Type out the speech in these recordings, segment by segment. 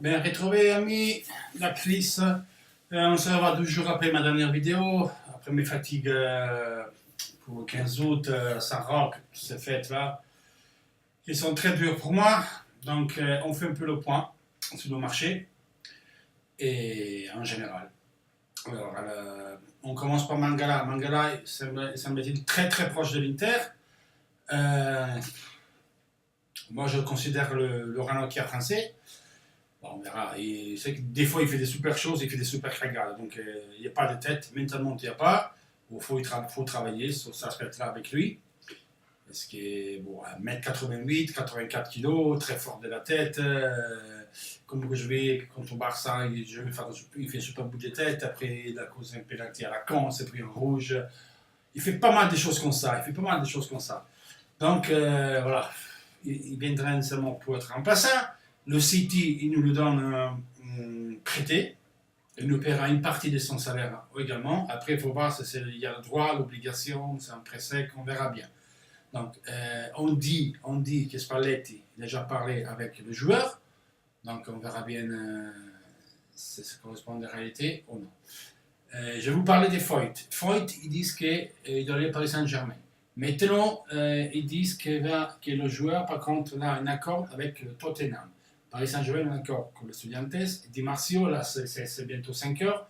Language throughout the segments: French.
Ben, retrouvé ami, l'actrice. On se revoit 12 jours après ma dernière vidéo, après mes fatigues pour le 15 août, Saint-Roch, toutes ces fêtes-là, qui sont très dures pour moi. Donc, on fait un peu le point sur le marché et en général. Alors, on commence par Mangala. Mangala, semble-t-il très très proche de l'Inter. Euh, Moi, je considère le Ranocchia français. Bon, on verra. C'est que des fois, il fait des super choses, il fait des super cagades. Donc, il n'y a pas de tête. Mentalement, il n'y a pas. Il faut travailler sur cet aspect-là avec lui. Parce qu'il est bon, 1m88, 84 kg, très fort de la tête. Comme je vais contre Barça, il fait un super bout de tête. Après, il a causé un pénalty à la con, il s'est pris un rouge. Il fait pas mal de choses comme ça. Il fait pas mal de choses comme ça. Donc, voilà. Il viendra nécessairement pour être remplaçant. Le City, il nous le donne prêté. Il nous paiera une partie de son salaire également. Après, il faut voir s'il y a le droit, l'obligation, c'est un prêt sec, on verra bien. Donc, on dit que Spalletti a déjà parlé avec le joueur. Donc, on verra bien si ça correspond à la réalité ou non. Je vais vous parler des Foyt. Foyt, ils disent qu'il doit aller au Paris Saint-Germain. Maintenant, ils disent que le joueur, par contre, a un accord avec le Tottenham. Paris Saint-Germain a un accord avec le Studiantes. Di Marzio, là, c'est bientôt 5 heures.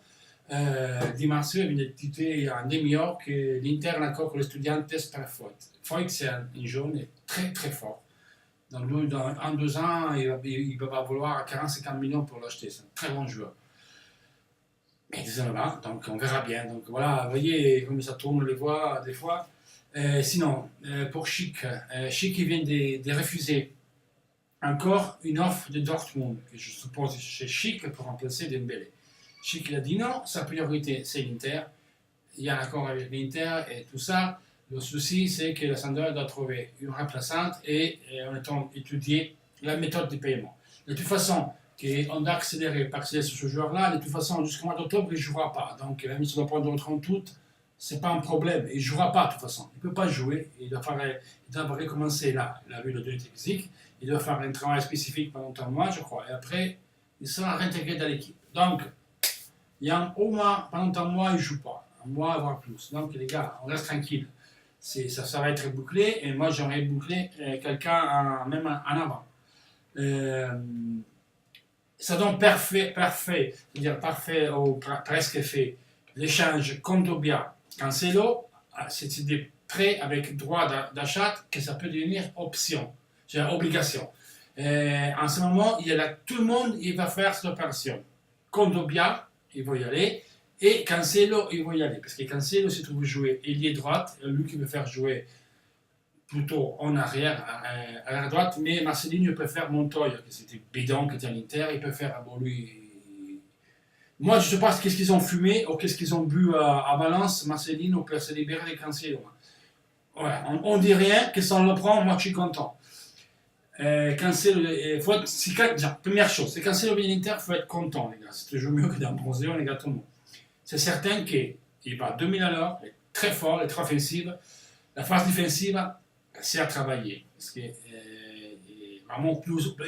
Di Marzio vient de titrer il y a un demi-heure que l'Inter a un accord avec le Studiantes par Foyt. Foyt, c'est un jeune très très fort. Donc, en 2 ans, il va vouloir 40-50 millions pour l'acheter. C'est un très bon joueur. Mais désolé, donc on verra bien. Donc voilà, vous voyez comme ça tourne les voix des fois. Sinon, pour Chic, Chic il vient de refuser encore une offre de Dortmund, que je suppose chez Chic pour remplacer Dembélé. Chic il a dit non, sa priorité c'est l'Inter. Il y a un accord avec l'Inter et tout ça. Le souci c'est que la Sander doit trouver une remplaçante et on attend étudier la méthode de paiement. De toute façon, on doit accélérer sur ce joueur-là. De toute façon, jusqu'au mois d'octobre, il ne jouera pas. Donc, même s'il doit prendre d'autres en tout, ce n'est pas un problème. Il ne jouera pas, de toute façon. Il ne peut pas jouer. Il doit recommencer là. Il a vu le deuxième physique. Il doit faire un travail spécifique pendant un mois, je crois. Et après, il sera réintégré dans l'équipe. Donc, il y a au moins, pendant un mois, il ne joue pas. Un mois, voire plus. Donc, les gars, on reste tranquille. Ça va être bouclé. Et moi, j'aurais bouclé quelqu'un même en avant. Ça donne parfait, c'est-à-dire parfait ou presque fait. L'échange Condobia Cancelo, c'est des prêts avec droit d'achat que ça peut devenir option, c'est-à-dire obligation. En ce moment, tout le monde il va faire cette opération. Condobia, il va y aller, et Cancelo, il va y aller, parce que Cancelo se trouve jouer ailier droite, lui qui veut faire jouer plutôt en arrière, à droite, mais Marcelinho préfère Montoya, que c'était bidon, qui était à l'Inter, il préfère, bon lui... Moi, je ne sais pas qu'est-ce qu'ils ont fumé ou qu'est-ce qu'ils ont bu à Valence, Marcelinho, pour se libérer des Cancelo. Ouais, on dit rien, que ça on le prend, moi je suis content. Cancelo, première chose, c'est Cancelo vient à l'Inter, il faut être content, les gars. C'est toujours mieux que dans Bronzéon, les gars, tout le monde. C'est certain qu'il va à 2000 à l'heure, il est très fort, il est très offensif. La phase défensive, c'est à travailler. Parce que,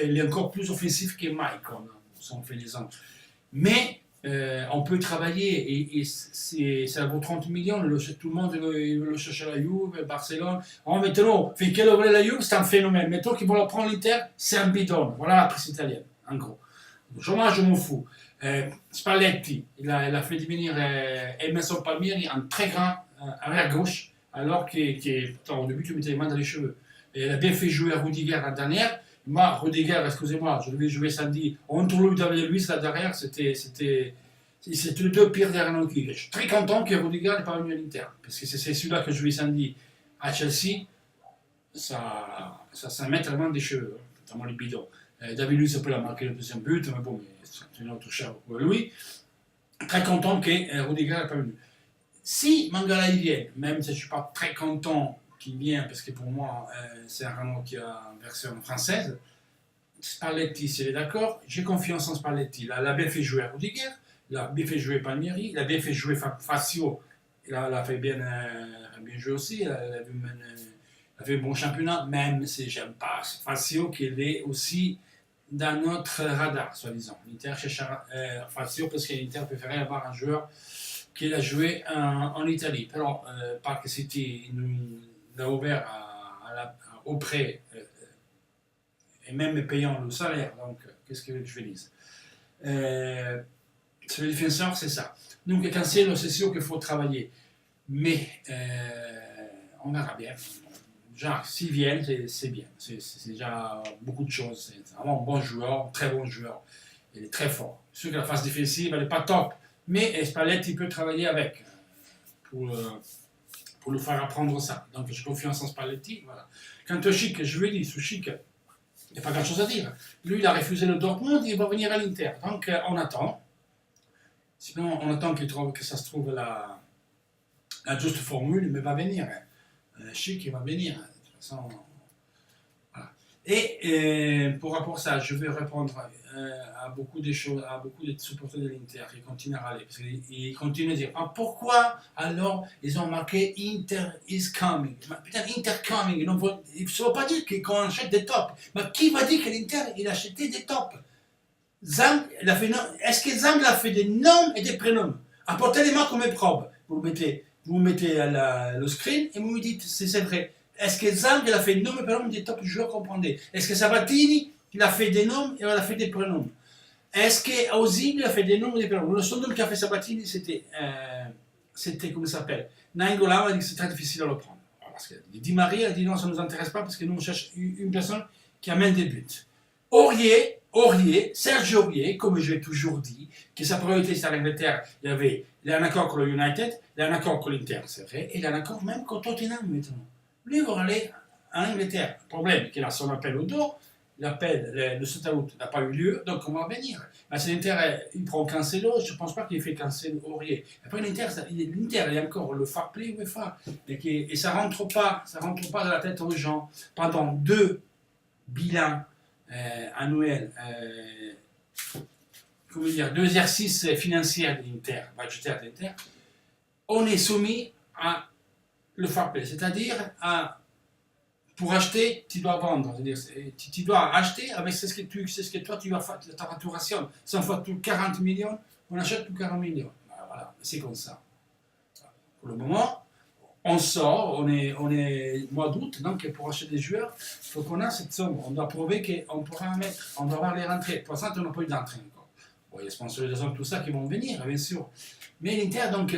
il est encore plus offensif que Mike, si on fait les ans. Mais on peut travailler et ça vaut 30 millions. Tout le monde le cherche à la Juve, Barcelone. Maintenant, finché lo vuole la Juve, c'est un phénomène. Maintenant qu'ils vont le prendre l'Inter, c'est un bidon. Voilà la presse italienne, en gros. Moi, je m'en fous. Spalletti, il a fait devenir Emerson Palmieri en très grand arrière gauche. Alors au début, tu mettais les mains dans les cheveux. Et elle a bien fait jouer à Rudiger la dernière. Moi, Rudiger, excusez-moi, je devais jouer samedi. Entre lui et Luis, là derrière, c'était les deux pires derrière nous. Je suis très content que Rudiger n'est pas venu à l'Inter. Parce que c'est celui-là que je jouais samedi à Chelsea. Ça met vraiment des cheveux, notamment les bidons. David Luiz peut la marquer le deuxième but, mais bon, c'est une autre chose pour lui. Très content que Rudiger n'est pas venu. Si Mangala il vient, même si je ne suis pas très content qu'il vienne, parce que pour moi, c'est un Renault qui a une version française, Spalletti, s'il est d'accord, j'ai confiance en Spalletti. Il a bien fait jouer à Rudiger, il a bien fait jouer Palmieri, il a bien fait jouer Fazio, il a fait bien jouer aussi, il a fait un bon championnat, même si j'aime pas Fazio, qu'il est aussi dans notre radar, soi-disant. L'Inter cherchera, enfin, c'est sûr parce que l'Inter préférait avoir un joueur qui a joué en Italie. Alors, Park City nous l'a ouvert au prêt et même payant le salaire. Donc, qu'est-ce que je vais dire sur les défenseurs, c'est ça. Donc, Cancelo, c'est sûr qu'il faut travailler. Mais on verra bien. Genre, s'ils viennent, c'est bien. C'est déjà beaucoup de choses. C'est vraiment un bon joueur, très bon joueur. Il est très fort. C'est sûr que la phase défensive, elle n'est pas top. Mais Spalletti peut travailler avec pour le faire apprendre ça. Donc, j'ai confiance en Spalletti. Voilà. Quant au Chic, je lui ai dit, sous Chic, il n'y a pas grand-chose à dire. Lui, il a refusé le Dortmund, il va venir à l'Inter. Donc, on attend. Sinon, on attend que ça se trouve la juste formule, mais il va venir. Chic, il va venir. De toute façon, voilà. Et pour rapport à ça, je vais répondre à beaucoup de choses, à beaucoup de supporters de l'Inter qui continuent à râler. Parce qu'ils continuent à dire pourquoi alors ils ont marqué Inter is coming. Putain, Inter coming. Il ne faut pas dire qu'on achète des tops. Mais qui va dire que l'Inter il achetait des tops? Est-ce que Zang a fait des noms et des prénoms? Apportez-les-moi comme preuve. Vous mettez le screen et vous me dites si c'est vrai. Est-ce que Zang a fait des noms et prénoms des top joueurs, comprenez? Est-ce que Sabatini il a fait des noms et il a fait des prénoms? Est-ce que Ozil a fait des noms et des prénoms? Le seul nom qu'a fait Sabatini, c'était comment ça s'appelle? Nainggolan a dit que c'est très difficile à le prendre. Parce que Di Maria a dit non, ça ne nous intéresse pas parce que nous on cherche une personne qui amène des buts. Serge Aurier, comme je l'ai toujours dit, que sa priorité c'est l'Angleterre, il y a un accord avec le United, il y a un accord avec l'Inter, c'est vrai, et il y a un accord même avec Tottenham maintenant. Lui, il va aller en Angleterre. Le problème, qu'il a son appel au dos, l'appel, le 7 août n'a pas eu lieu, donc on va venir. Mais si l'Inter, il prend Cancelo, je ne pense pas qu'il fait Cancelo Aurier. Après l'Inter, il y a encore le fair play UEFA, et ça ne rentre pas dans la tête aux gens. Pendant 2 bilans annuels, comment dire, 2 exercices financiers de l'Inter, budgétaires de l'Inter, on est soumis à le fair play, c'est-à-dire pour acheter, tu dois vendre, c'est-à-dire tu dois acheter avec ce que toi tu vas faire, ta facturation. Si on fait tout 40 millions, on achète tout 40 millions. Voilà, c'est comme ça. Pour le moment, on sort, on est mois d'août, donc pour acheter des joueurs, il faut qu'on ait cette somme. On doit prouver qu'on pourra en mettre, on doit avoir les rentrées. Pour l'instant, on n'a pas eu d'entrée encore. Bon, il y a sponsorisations, tout ça qui vont venir, bien sûr. Mais l'Inter, donc,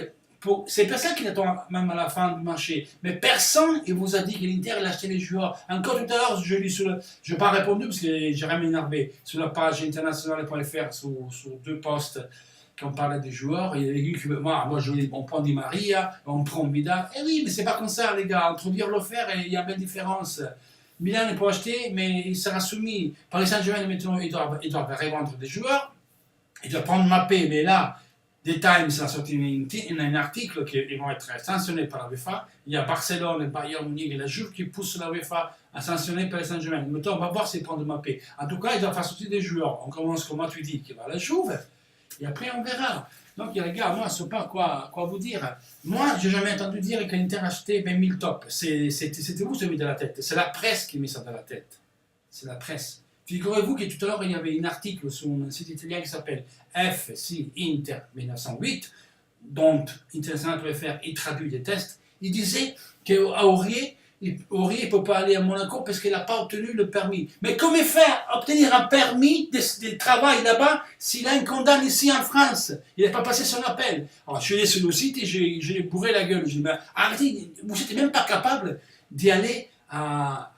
c'est personne qui attend même à la fin du marché. Mais personne ne vous a dit que l'Inter a acheté les joueurs. Encore tout à l'heure, je n'ai pas répondu parce que j'ai rien énervé. Sur la page internationale.fr, sur 2 posts, quand on parlait des joueurs, il y a dit que moi je dis on prend Di Maria, on prend Vidal. Eh oui, mais c'est pas comme ça, les gars. Entre dire le faire, il y a une belle différence. Milan n'est pas acheté, mais il sera soumis. Paris Saint-Germain, maintenant, il doit revendre des joueurs. Il doit prendre Mbappé, mais là, The Times a sorti un article qu'ils vont être sanctionnés par la UEFA. Il y a Barcelone, le Bayern Munich et la Juve qui poussent la UEFA à sanctionner Paris Saint-Germain. Maintenant, on va voir s'ils prennent Mbappé. En tout cas, ils doivent faire sortir des joueurs. On commence, comme tu dis, qui va à la Juve. Et après, on verra. Donc, les gars, moi, je ne sais pas quoi vous dire. Moi, je n'ai jamais entendu dire que l'Inter achetait 20 000 tops. C'était vous qui avez mis dans la tête. C'est la presse qui met ça dans la tête. C'est la presse. Figurez-vous que tout à l'heure, il y avait un article sur un site italien qui s'appelle FC Inter 1908, dont International.fr il traduit des tests. Il disait qu'à Aurier ne peut pas aller à Monaco parce qu'il n'a pas obtenu le permis. Mais comment faire obtenir un permis de travail là-bas s'il a une condamne ici en France? Il n'a pas passé son appel. Alors, je suis allé sur le site et je l'ai bourré la gueule. Je lui ai dit, arrêtez, vous n'êtes même pas capable d'y aller à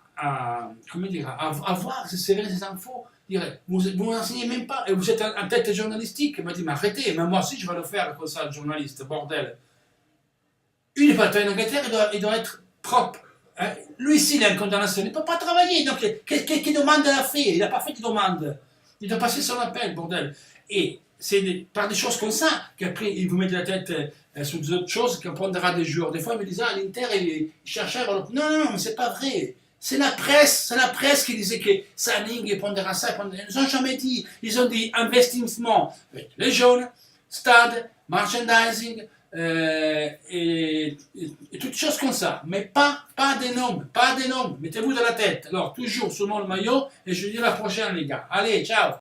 voir, c'est vrai ces infos. Vous ne enseignez même pas, et vous êtes en tête journalistique. Il m'a dit, mais arrêtez, mais moi aussi je vais le faire comme ça, le journaliste, bordel. Il n'est pas en Angleterre, il doit être propre. Hein? Lui ici, il a une condamnation, il ne peut pas travailler. Donc, quelle demande il a fait? Il n'a pas fait de demande. Il doit passer son appel, bordel. Et c'est par des choses comme ça qu'après, il vous met la tête sur d'autres choses, qu'on prendra des joueurs. Des fois, il me disait, l'Inter, il cherchait. Non, mais c'est pas vrai. C'est la presse qui disait que Saning et pondera ça. Ils n'ont jamais dit. Ils ont dit investissement avec les jeunes, stade, merchandising, et toutes choses comme ça. Mais pas des noms, pas des noms. Mettez-vous dans la tête. Alors, toujours seulement le maillot, et je vous dis à la prochaine, les gars. Allez, ciao!